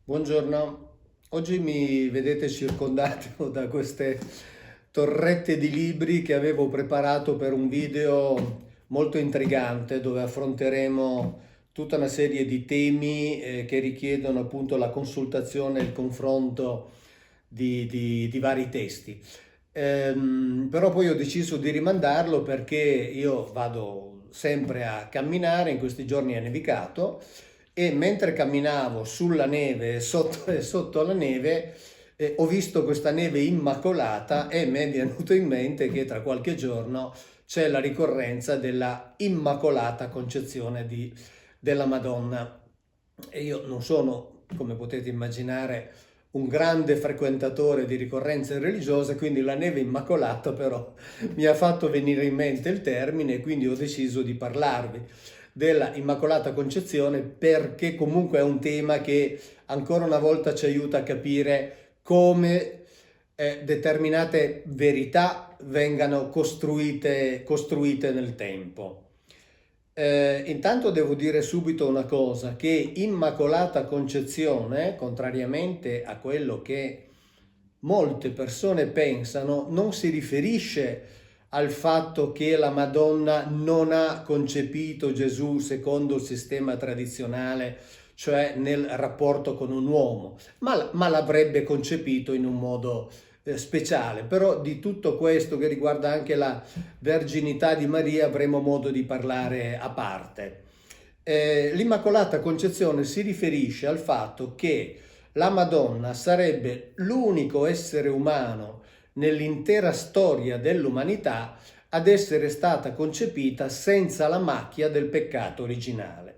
Buongiorno, oggi mi vedete circondato da queste torrette di libri che avevo preparato per un video molto intrigante dove affronteremo tutta una serie di temi che richiedono appunto la consultazione e il confronto di vari testi. Però poi ho deciso di rimandarlo perché io vado sempre a camminare, in questi giorni è nevicato e mentre camminavo sulla neve e sotto la neve ho visto questa neve immacolata e mi è venuto in mente che tra qualche giorno c'è la ricorrenza della Immacolata Concezione della Madonna. E io non sono, come potete immaginare, un grande frequentatore di ricorrenze religiose, quindi la neve immacolata però mi ha fatto venire in mente il termine e quindi ho deciso di parlarvi della Immacolata Concezione perché comunque è un tema che ancora una volta ci aiuta a capire come determinate verità vengano costruite nel tempo. Intanto devo dire subito una cosa, che Immacolata Concezione, contrariamente a quello che molte persone pensano, non si riferisce al fatto che la Madonna non ha concepito Gesù secondo il sistema tradizionale, cioè nel rapporto con un uomo, ma l'avrebbe concepito in un modo speciale. Però di tutto questo che riguarda anche la verginità di Maria avremo modo di parlare a parte. L'Immacolata Concezione si riferisce al fatto che la Madonna sarebbe l'unico essere umano nell'intera storia dell'umanità ad essere stata concepita senza la macchia del peccato originale.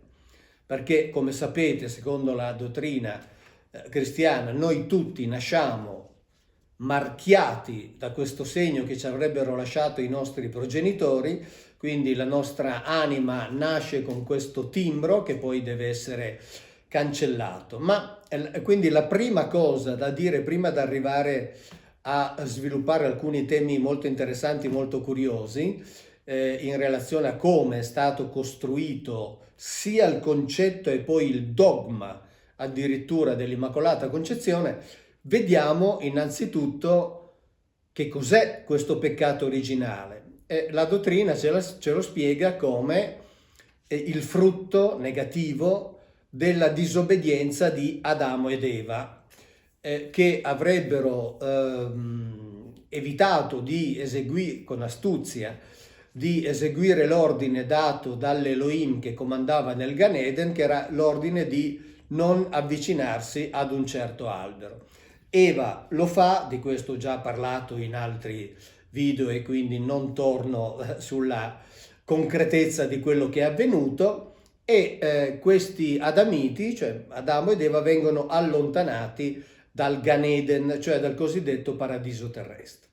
Perché, come sapete, secondo la dottrina cristiana, noi tutti nasciamo marchiati da questo segno che ci avrebbero lasciato i nostri progenitori, quindi la nostra anima nasce con questo timbro che poi deve essere cancellato. Ma quindi la prima cosa da dire prima di arrivare a sviluppare alcuni temi molto interessanti, molto curiosi, in relazione a come è stato costruito sia il concetto e poi il dogma addirittura dell'Immacolata Concezione, vediamo innanzitutto che cos'è questo peccato originale. La dottrina ce lo spiega come il frutto negativo della disobbedienza di Adamo ed Eva, che avrebbero evitato di eseguire con astuzia di eseguire l'ordine dato dall'Elohim che comandava nel Gan Eden, che era l'ordine di non avvicinarsi ad un certo albero. Eva lo fa, di questo ho già parlato in altri video e quindi non torno sulla concretezza di quello che è avvenuto, e questi adamiti, cioè Adamo ed Eva, vengono allontanati dal Gan Eden, cioè dal cosiddetto paradiso terrestre.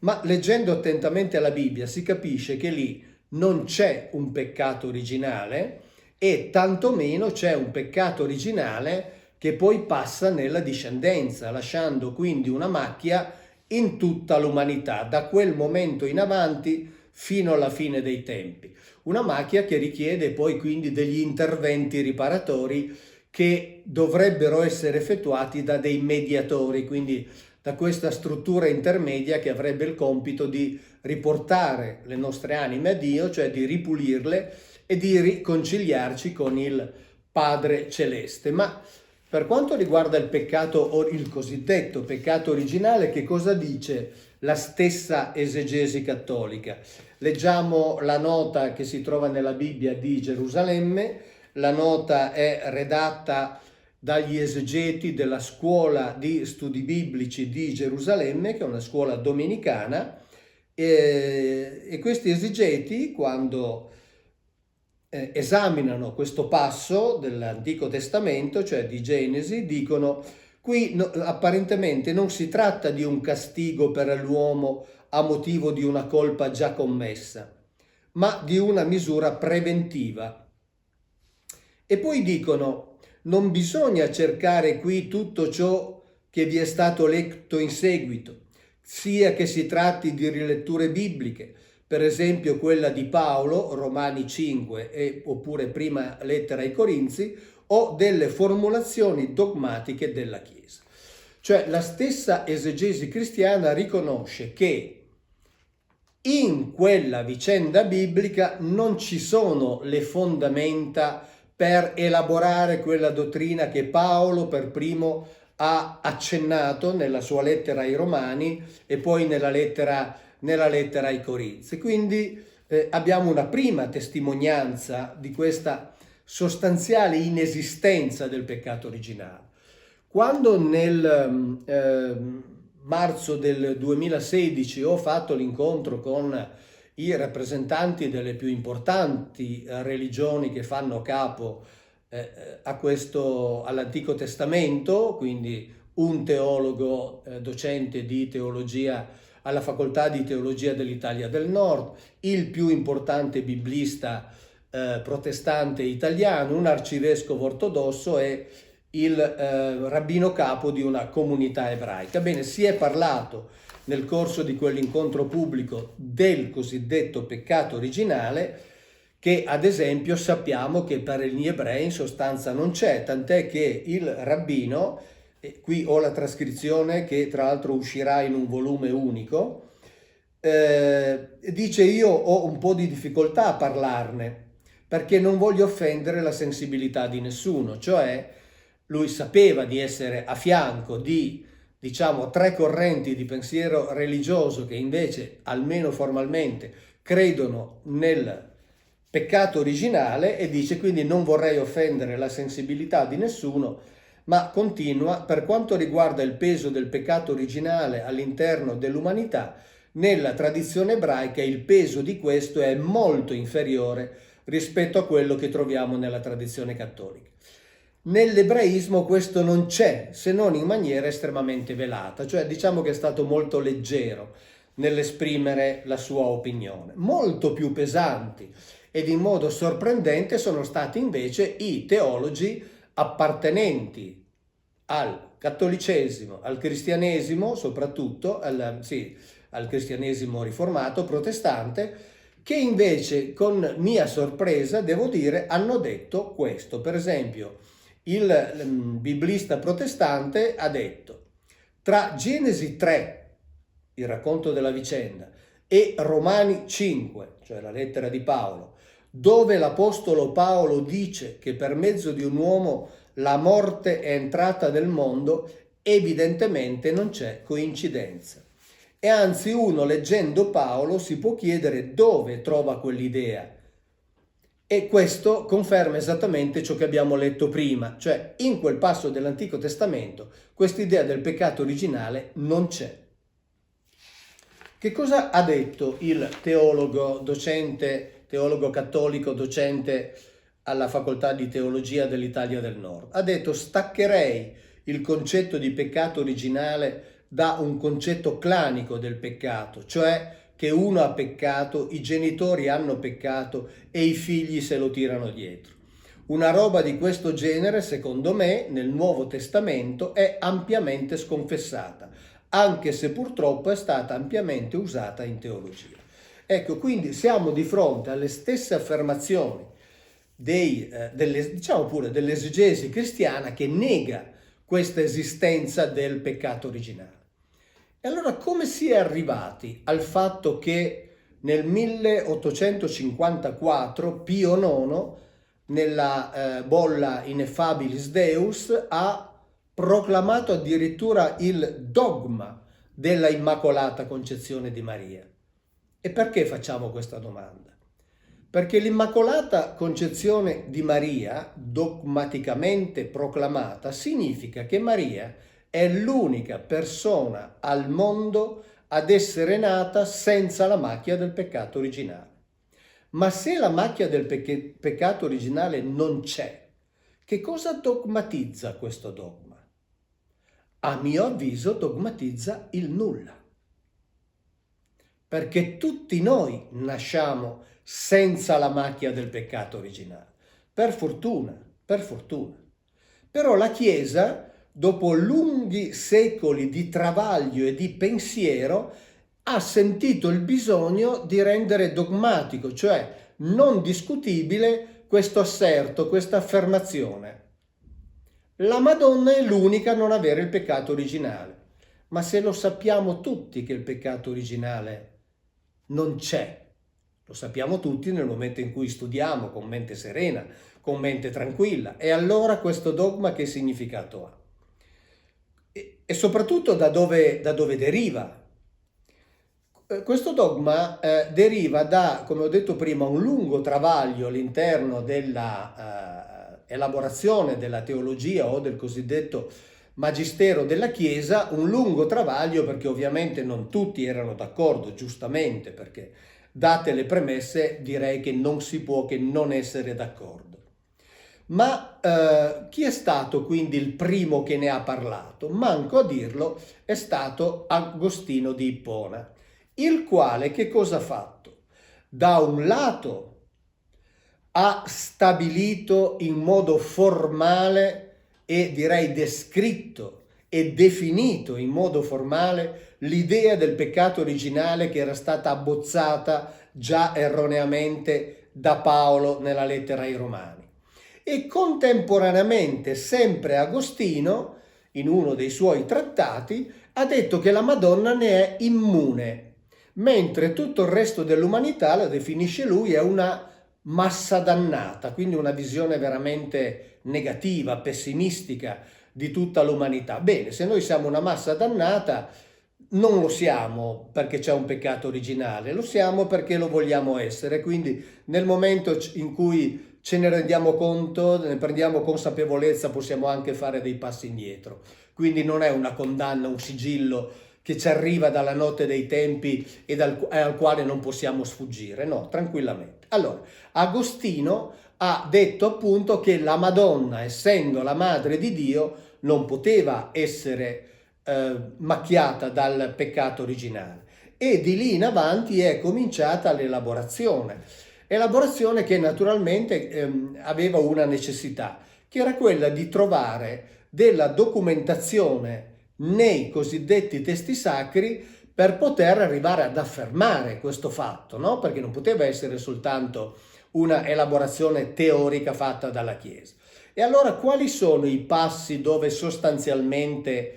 Ma leggendo attentamente la Bibbia si capisce che lì non c'è un peccato originale e tantomeno c'è un peccato originale che poi passa nella discendenza, lasciando quindi una macchia in tutta l'umanità, da quel momento in avanti fino alla fine dei tempi. Una macchia che richiede poi quindi degli interventi riparatori che dovrebbero essere effettuati da dei mediatori, quindi da questa struttura intermedia che avrebbe il compito di riportare le nostre anime a Dio, cioè di ripulirle e di riconciliarci con il Padre Celeste. Ma per quanto riguarda il peccato, il cosiddetto peccato originale, che cosa dice la stessa esegesi cattolica? Leggiamo la nota che si trova nella Bibbia di Gerusalemme. La nota è redatta dagli esegeti della scuola di studi biblici di Gerusalemme, che è una scuola domenicana, e questi esegeti, quando esaminano questo passo dell'Antico Testamento, cioè di Genesi, dicono: qui apparentemente non si tratta di un castigo per l'uomo a motivo di una colpa già commessa, ma di una misura preventiva. E poi dicono: non bisogna cercare qui tutto ciò che vi è stato letto in seguito, sia che si tratti di riletture bibliche, per esempio quella di Paolo, Romani 5, oppure prima lettera ai Corinzi, o delle formulazioni dogmatiche della Chiesa. Cioè la stessa esegesi cristiana riconosce che in quella vicenda biblica non ci sono le fondamenta per elaborare quella dottrina che Paolo per primo ha accennato nella sua lettera ai Romani e poi nella lettera ai Corinzi. Quindi abbiamo una prima testimonianza di questa sostanziale inesistenza del peccato originale. Quando nel marzo del 2016 ho fatto l'incontro con i rappresentanti delle più importanti religioni che fanno capo all'Antico Testamento, quindi un teologo docente di teologia alla Facoltà di Teologia dell'Italia del Nord, il più importante biblista protestante italiano, un arcivescovo ortodosso e il rabbino capo di una comunità ebraica. Bene, si è parlato nel corso di quell'incontro pubblico del cosiddetto peccato originale, che ad esempio sappiamo che per gli ebrei in sostanza non c'è, tant'è che il rabbino, e qui ho la trascrizione che tra l'altro uscirà in un volume unico, dice: io ho un po' di difficoltà a parlarne perché non voglio offendere la sensibilità di nessuno. Cioè lui sapeva di essere a fianco di, diciamo, tre correnti di pensiero religioso che invece, almeno formalmente, credono nel peccato originale, e dice: quindi non vorrei offendere la sensibilità di nessuno, ma continua: per quanto riguarda il peso del peccato originale all'interno dell'umanità, nella tradizione ebraica il peso di questo è molto inferiore rispetto a quello che troviamo nella tradizione cattolica. Nell'ebraismo questo non c'è, se non in maniera estremamente velata, cioè diciamo che è stato molto leggero nell'esprimere la sua opinione. Molto più pesanti ed in modo sorprendente sono stati invece i teologi appartenenti al cattolicesimo, al cristianesimo, soprattutto al cristianesimo riformato, protestante, che invece con mia sorpresa, devo dire, hanno detto questo. Per esempio, il biblista protestante ha detto: tra Genesi 3, il racconto della vicenda, e Romani 5, cioè la lettera di Paolo, dove l'apostolo Paolo dice che per mezzo di un uomo la morte è entrata nel mondo, evidentemente non c'è coincidenza. E anzi, uno leggendo Paolo si può chiedere dove trova quell'idea. E questo conferma esattamente ciò che abbiamo letto prima, cioè in quel passo dell'Antico Testamento quest'idea del peccato originale non c'è. Che cosa ha detto il teologo cattolico docente alla Facoltà di Teologia dell'Italia del Nord? Ha detto: staccherei il concetto di peccato originale da un concetto clanico del peccato, cioè che uno ha peccato, i genitori hanno peccato e i figli se lo tirano dietro. Una roba di questo genere, secondo me, nel Nuovo Testamento è ampiamente sconfessata, anche se purtroppo è stata ampiamente usata in teologia. Ecco, quindi siamo di fronte alle stesse affermazioni dell'esegesi cristiana che nega questa esistenza del peccato originale. E allora come si è arrivati al fatto che nel 1854 Pio IX, nella bolla Ineffabilis Deus, ha proclamato addirittura il dogma della Immacolata Concezione di Maria? E perché facciamo questa domanda? Perché l'Immacolata Concezione di Maria, dogmaticamente proclamata, significa che Maria è l'unica persona al mondo ad essere nata senza la macchia del peccato originale. Ma se la macchia del peccato originale non c'è, che cosa dogmatizza questo dogma? A mio avviso dogmatizza il nulla. Perché tutti noi nasciamo senza la macchia del peccato originale. Per fortuna, per fortuna. Però la Chiesa, dopo lunghi secoli di travaglio e di pensiero, ha sentito il bisogno di rendere dogmatico, cioè non discutibile, questo asserto, questa affermazione. La Madonna è l'unica a non avere il peccato originale. Ma se lo sappiamo tutti che il peccato originale non c'è, lo sappiamo tutti nel momento in cui studiamo con mente serena, con mente tranquilla. E allora questo dogma che significato ha? E soprattutto da dove deriva? Questo dogma deriva da, come ho detto prima, un lungo travaglio all'interno della elaborazione della teologia o del cosiddetto magistero della Chiesa, un lungo travaglio perché ovviamente non tutti erano d'accordo, giustamente, perché date le premesse direi che non si può che non essere d'accordo. Ma chi è stato quindi il primo che ne ha parlato? Manco a dirlo, è stato Agostino di Ippona, il quale che cosa ha fatto? Da un lato ha stabilito in modo formale e direi descritto e definito in modo formale l'idea del peccato originale che era stata abbozzata già erroneamente da Paolo nella lettera ai Romani. E contemporaneamente sempre Agostino, in uno dei suoi trattati, ha detto che la Madonna ne è immune, mentre tutto il resto dell'umanità la definisce lui è una massa dannata, quindi una visione veramente negativa, pessimistica di tutta l'umanità. Bene, se noi siamo una massa dannata, non lo siamo perché c'è un peccato originale, lo siamo perché lo vogliamo essere, quindi nel momento in cui ce ne rendiamo conto, ne prendiamo consapevolezza, possiamo anche fare dei passi indietro. Quindi non è una condanna, un sigillo che ci arriva dalla notte dei tempi e al quale non possiamo sfuggire, no, tranquillamente. Allora, Agostino ha detto appunto che la Madonna, essendo la madre di Dio, non poteva essere macchiata dal peccato originale. E di lì in avanti è cominciata l'elaborazione che naturalmente aveva una necessità, che era quella di trovare della documentazione nei cosiddetti testi sacri per poter arrivare ad affermare questo fatto, no? Perché non poteva essere soltanto una elaborazione teorica fatta dalla Chiesa. E allora quali sono i passi dove sostanzialmente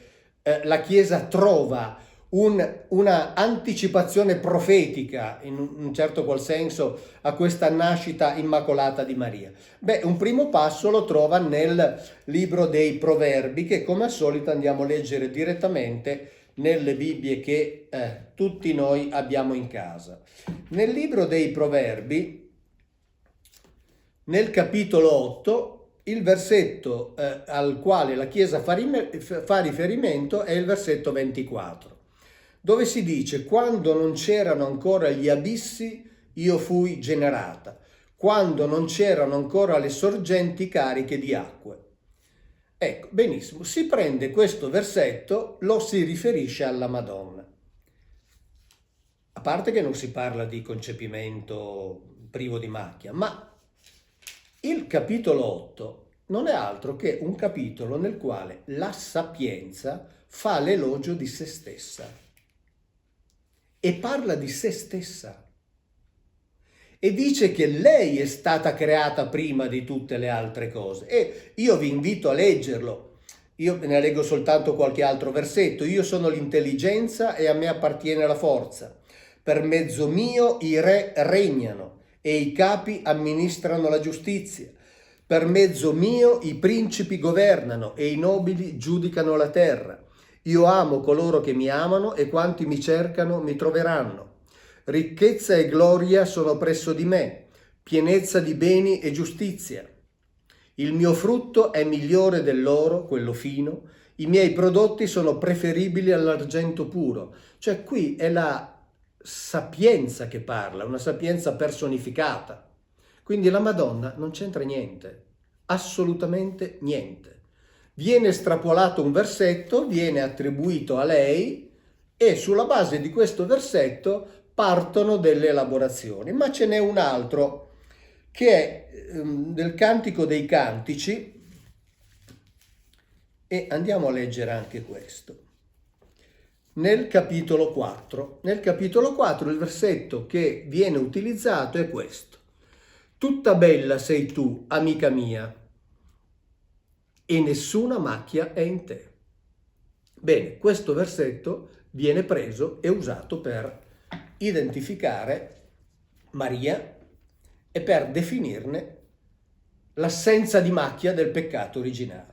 la Chiesa trova una anticipazione profetica, in un certo qual senso, a questa nascita immacolata di Maria? Beh, un primo passo lo trova nel libro dei Proverbi, che come al solito andiamo a leggere direttamente nelle Bibbie che tutti noi abbiamo in casa. Nel libro dei Proverbi, nel capitolo 8, il versetto al quale la Chiesa fa riferimento è il versetto 24, dove si dice: quando non c'erano ancora gli abissi, io fui generata, quando non c'erano ancora le sorgenti cariche di acque. Ecco, benissimo, si prende questo versetto, lo si riferisce alla Madonna. A parte che non si parla di concepimento privo di macchia, ma il capitolo 8 non è altro che un capitolo nel quale la sapienza fa l'elogio di se stessa e parla di se stessa e dice che lei è stata creata prima di tutte le altre cose. E io vi invito a leggerlo. Io ne leggo soltanto qualche altro versetto. Io sono l'intelligenza e a me appartiene la forza. Per mezzo mio i re regnano e i capi amministrano la giustizia. Per mezzo mio i principi governano e i nobili giudicano la terra. Io amo coloro che mi amano e quanti mi cercano mi troveranno. Ricchezza e gloria sono presso di me, pienezza di beni e giustizia. Il mio frutto è migliore dell'oro, quello fino, i miei prodotti sono preferibili all'argento puro. Cioè qui è la sapienza che parla, una sapienza personificata. Quindi la Madonna non c'entra niente, assolutamente niente. Viene estrapolato un versetto, viene attribuito a lei e sulla base di questo versetto partono delle elaborazioni. Ma ce n'è un altro che è del Cantico dei Cantici e andiamo a leggere anche questo. Nel capitolo 4. Nel capitolo 4 il versetto che viene utilizzato è questo. Tutta bella sei tu, amica mia. e nessuna macchia è in te. Bene, questo versetto viene preso e usato per identificare Maria e per definirne l'assenza di macchia del peccato originale.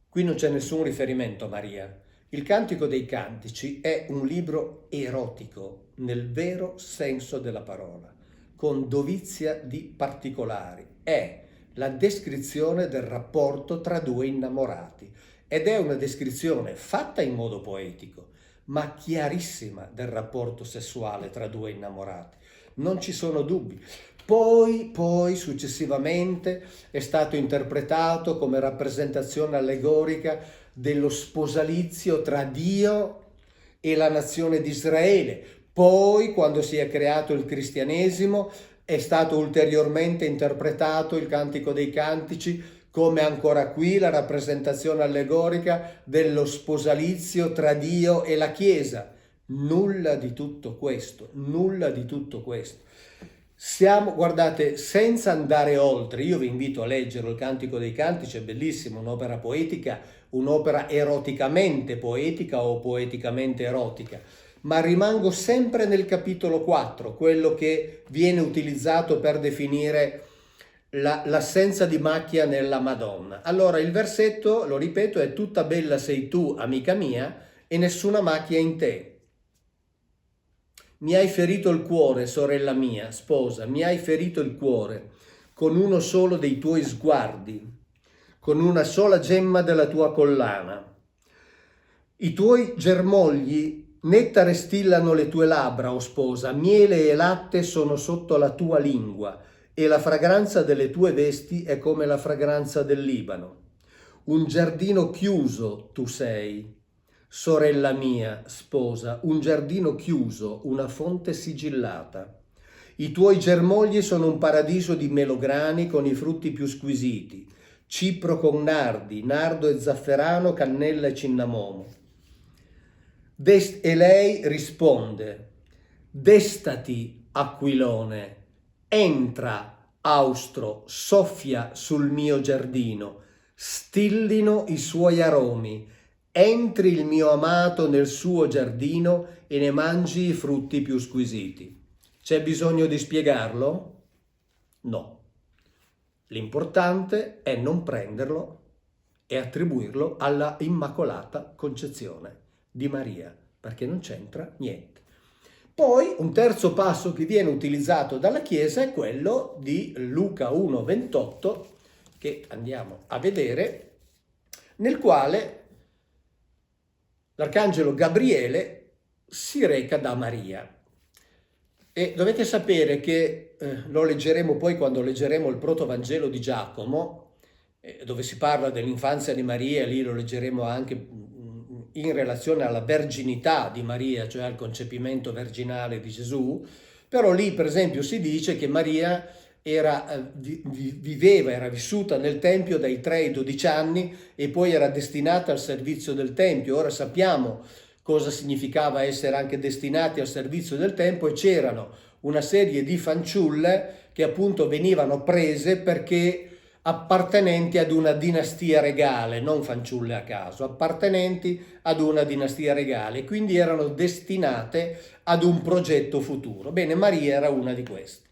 Qui non c'è nessun riferimento a Maria. Il Cantico dei Cantici è un libro erotico nel vero senso della parola, con dovizia di particolari. È la descrizione del rapporto tra due innamorati ed è una descrizione fatta in modo poetico, ma chiarissima del rapporto sessuale tra due innamorati. Non ci sono dubbi. Poi successivamente è stato interpretato come rappresentazione allegorica dello sposalizio tra Dio e la nazione di Israele. Poi, quando si è creato il cristianesimo, è stato ulteriormente interpretato il Cantico dei Cantici come ancora qui la rappresentazione allegorica dello sposalizio tra Dio e la Chiesa. Nulla di tutto questo, nulla di tutto questo. Guardate, senza andare oltre, io vi invito a leggere il Cantico dei Cantici, è bellissimo, un'opera poetica, un'opera eroticamente poetica o poeticamente erotica, ma rimango sempre nel capitolo 4, quello che viene utilizzato per definire l'assenza di macchia nella Madonna. Allora il versetto, lo ripeto, è: tutta bella sei tu, amica mia, e nessuna macchia in te. Mi hai ferito il cuore, sorella mia, sposa, mi hai ferito il cuore con uno solo dei tuoi sguardi, con una sola gemma della tua collana. I tuoi germogli nettare stillano le tue labbra, o sposa, miele e latte sono sotto la tua lingua, e la fragranza delle tue vesti è come la fragranza del Libano. Un giardino chiuso tu sei, sorella mia, sposa, un giardino chiuso, una fonte sigillata. I tuoi germogli sono un paradiso di melograni con i frutti più squisiti, cipro con nardi, nardo e zafferano, cannella e cinnamomo. E lei risponde: destati, aquilone, entra, austro, soffia sul mio giardino, stillino i suoi aromi, entri il mio amato nel suo giardino e ne mangi i frutti più squisiti. C'è bisogno di spiegarlo? No. L'importante è non prenderlo e attribuirlo alla Immacolata Concezione di Maria, perché non c'entra niente. Poi un terzo passo che viene utilizzato dalla Chiesa è quello di Luca 1,28, che andiamo a vedere, nel quale l'Arcangelo Gabriele si reca da Maria. E dovete sapere che lo leggeremo poi quando leggeremo il Protovangelo di Giacomo, dove si parla dell'infanzia di Maria, lì lo leggeremo anche in relazione alla verginità di Maria, cioè al concepimento virginale di Gesù, però lì per esempio si dice che Maria era vissuta nel Tempio dai 3 ai 12 anni e poi era destinata al servizio del Tempio. Ora sappiamo cosa significava essere anche destinati al servizio del Tempio, e c'erano una serie di fanciulle che appunto venivano prese perché appartenenti ad una dinastia regale, non fanciulle a caso, appartenenti ad una dinastia regale, quindi erano destinate ad un progetto futuro. Bene, Maria era una di queste.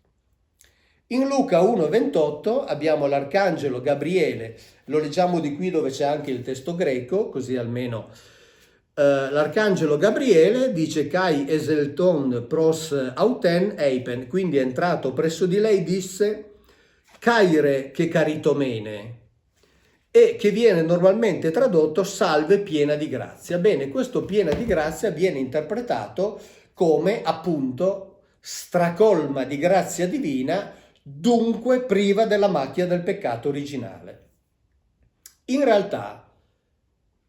In Luca 1,28 abbiamo l'Arcangelo Gabriele, lo leggiamo di qui dove c'è anche il testo greco, così almeno l'Arcangelo Gabriele dice: Kai eselton pros auten eipen, quindi è entrato presso di lei, disse: Caire che caritomene, e che viene normalmente tradotto salve piena di grazia. Bene, questo piena di grazia viene interpretato come appunto stracolma di grazia divina, dunque priva della macchia del peccato originale. In realtà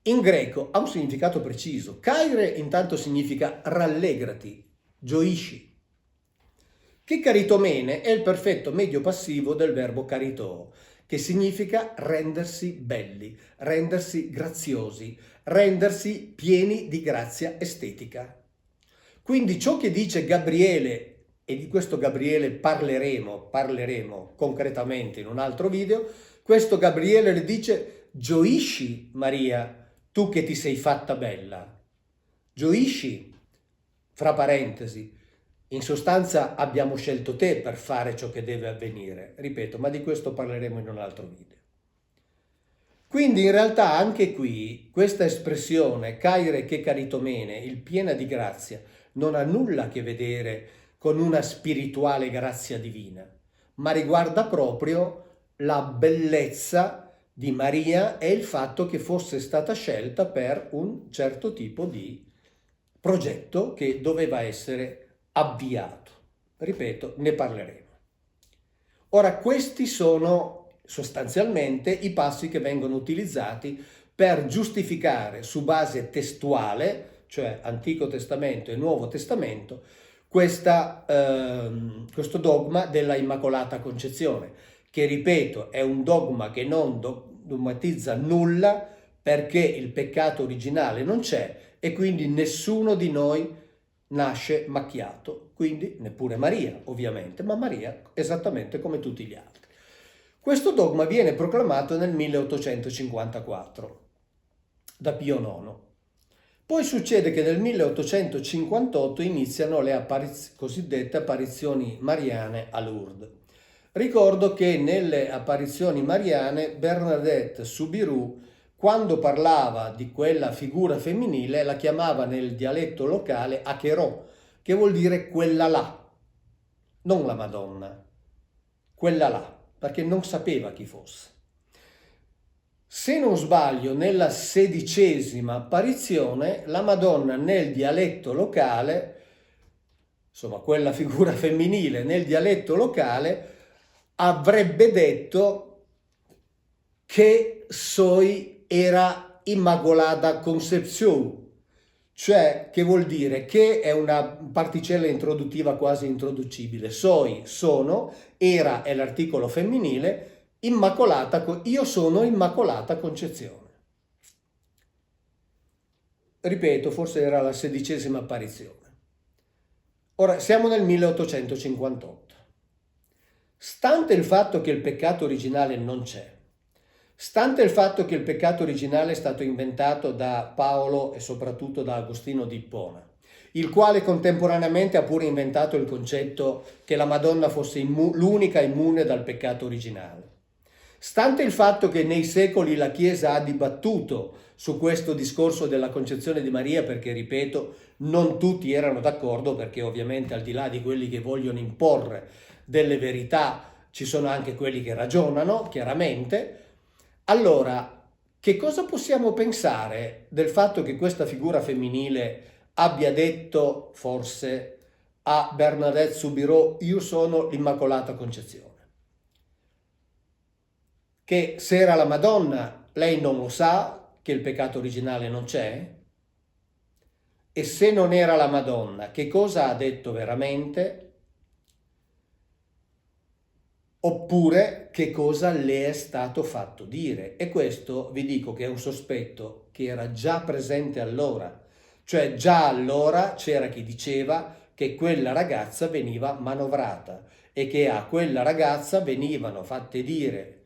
in greco ha un significato preciso. Caire intanto significa rallegrati, gioisci. Che caritomene è il perfetto medio passivo del verbo caritò, che significa rendersi belli, rendersi graziosi, rendersi pieni di grazia estetica. Quindi ciò che dice Gabriele, e di questo Gabriele parleremo concretamente in un altro video, Questo Gabriele le dice: gioisci, Maria, tu che ti sei fatta bella. Gioisci, fra parentesi. In sostanza abbiamo scelto te per fare ciò che deve avvenire. Ripeto, ma di questo parleremo in un altro video. Quindi in realtà anche qui questa espressione caire che caritomene, il piena di grazia, non ha nulla a che vedere con una spirituale grazia divina, ma riguarda proprio la bellezza di Maria e il fatto che fosse stata scelta per un certo tipo di progetto che doveva essere avviato. Ripeto, ne parleremo. Ora, questi sono sostanzialmente i passi che vengono utilizzati per giustificare su base testuale, cioè Antico Testamento e Nuovo Testamento, questo dogma della Immacolata Concezione, che ripeto è un dogma che non dogmatizza nulla, perché il peccato originale non c'è e quindi nessuno di noi nasce macchiato, quindi neppure Maria ovviamente, ma Maria esattamente come tutti gli altri. Questo dogma viene proclamato nel 1854 da Pio IX. Poi succede che nel 1858 iniziano le cosiddette apparizioni mariane a Lourdes. Ricordo che nelle apparizioni mariane Bernadette Soubirous, quando parlava di quella figura femminile, la chiamava nel dialetto locale Acherò, che vuol dire quella là, non la Madonna, quella là, perché non sapeva chi fosse. Se non sbaglio, nella 16ª apparizione, la Madonna nel dialetto locale, insomma quella figura femminile nel dialetto locale, avrebbe detto che era Immacolata Concepción, cioè che vuol dire che è una particella introduttiva quasi introducibile. Sono, era è l'articolo femminile, Immacolata, io sono Immacolata Concezione. Ripeto, forse era la 16ª apparizione. Ora, siamo nel 1858. Stante il fatto che il peccato originale non c'è, stante il fatto che il peccato originale è stato inventato da Paolo e soprattutto da Agostino di Ippona, il quale contemporaneamente ha pure inventato il concetto che la Madonna fosse l'unica immune dal peccato originale, stante il fatto che nei secoli la Chiesa ha dibattuto su questo discorso della concezione di Maria, perché, ripeto, non tutti erano d'accordo, perché ovviamente al di là di quelli che vogliono imporre delle verità ci sono anche quelli che ragionano, chiaramente. Allora, che cosa possiamo pensare del fatto che questa figura femminile abbia detto, forse, a Bernadette Soubirous: io sono l'Immacolata Concezione? Che se era la Madonna, lei non lo sa che il peccato originale non c'è? E se non era la Madonna, che cosa ha detto veramente? Oppure che cosa le è stato fatto dire? E questo vi dico che è un sospetto che era già presente allora, cioè già allora c'era chi diceva che quella ragazza veniva manovrata e che a quella ragazza venivano fatte dire,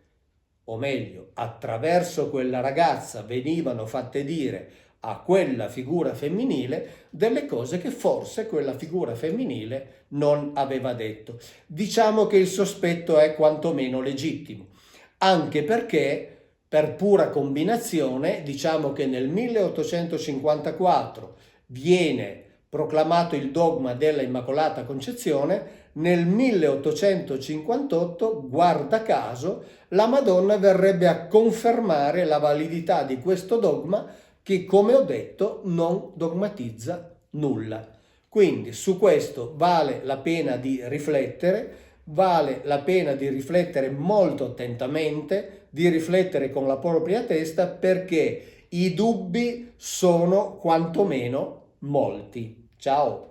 o meglio, attraverso quella ragazza venivano fatte dire a quella figura femminile delle cose che forse quella figura femminile non aveva detto. Diciamo che il sospetto è quantomeno legittimo, anche perché per pura combinazione diciamo che nel 1854 viene proclamato il dogma della Immacolata Concezione, nel 1858, guarda caso, la Madonna verrebbe a confermare la validità di questo dogma che, come ho detto, non dogmatizza nulla. Quindi su questo vale la pena di riflettere, vale la pena di riflettere molto attentamente, di riflettere con la propria testa, perché i dubbi sono quantomeno molti. Ciao!